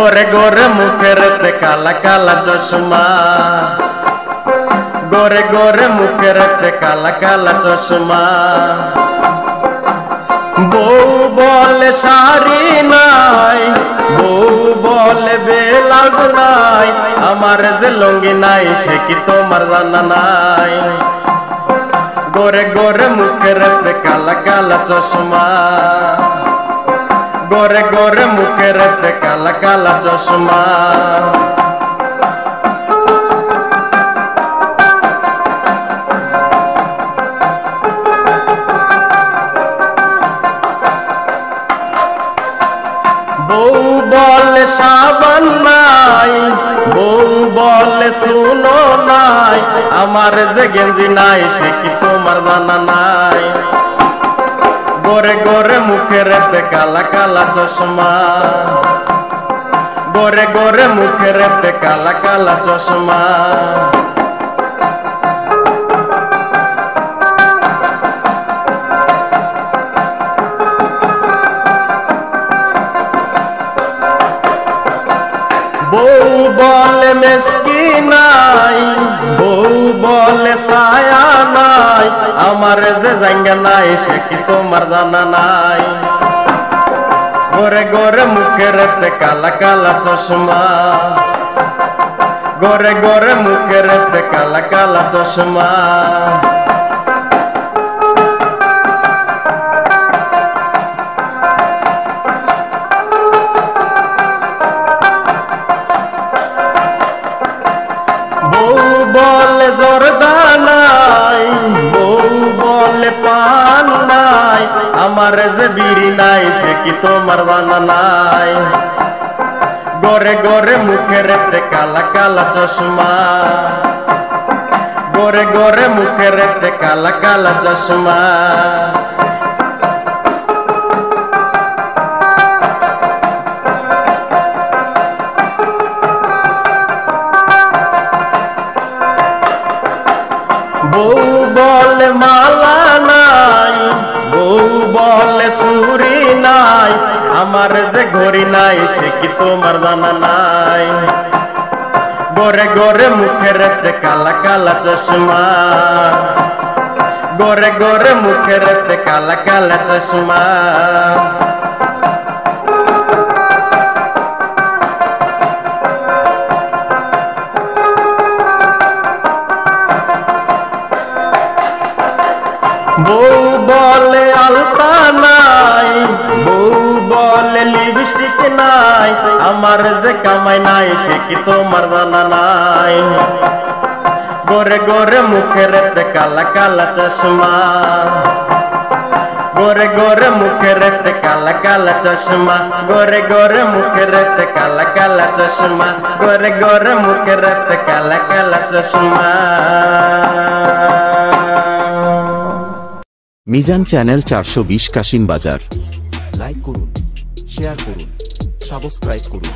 गोरे गोरे मुखेर ते काला काला चश्मा गोरे गोरे मुखेर ते काला काला चश्मा बউ बोले शाड़ी नाई बউ बोले बेलाज नाई आमार जे लुंगी नाई से कि तोमार जाना नाई गोरे गोरे मुखेर ते काला काला चश्मा गोरे गोरे मुखेर ते काला काला चश्मा বউ বলে সাবান নাই বউ বলে শুনো নাই আমার যে গেঞ্জি নাই সে কি তোমার জানা নাই गोरे गोरे मुखेर ते काला काला चश्मा गोरे गोरे मुखेर ते काला काला चश्मा বউ বলে মেসকি নাই বউ বলে ছায়া নাই আমার যে জাঙ্গা নাই সে কি তোমার জানা নাই গোরে গোরে মুখের তে কালা কালা চশমা গোরে গোরে মুখের তে কালা কালা চশমা বউ বলে জর্দা নাই বউ বলে পান নাই আমার যে বিড়ি নাই সে কি তোমার জানা নাই গোরে গোরে মুখের তে কালা কালা চশমা গোরে গোরে মুখের তে কালা কালা চশমা বউ বলে মালা নাই বউ বলে সুরি নাই আমার যে ঘড়ি নাই সে কি তোমার জানা নাই গোরে গোরে মুখের তে কালা কালা চশমা গোরে গোরে মুখের তে কালা কালা চশমা বউ বলে আলতা নাই বউ বলে লিপস্টিক নাই আমার যে কামাই নাই সে কি তোমার জানা নাই গোরে গোরে মুখের তে কালা কালা চশমা গোরে গোরে মুখের তে কালা কালা চশমা গোরে গোরে মুখের তে কালা কালা চশমা গোরে গোরে মুখের তে কালা কালা চশমা মিজান চ্যানেল 420 কাশিম বাজার লাইক করুন শেয়ার করুন সাবস্ক্রাইব করুন।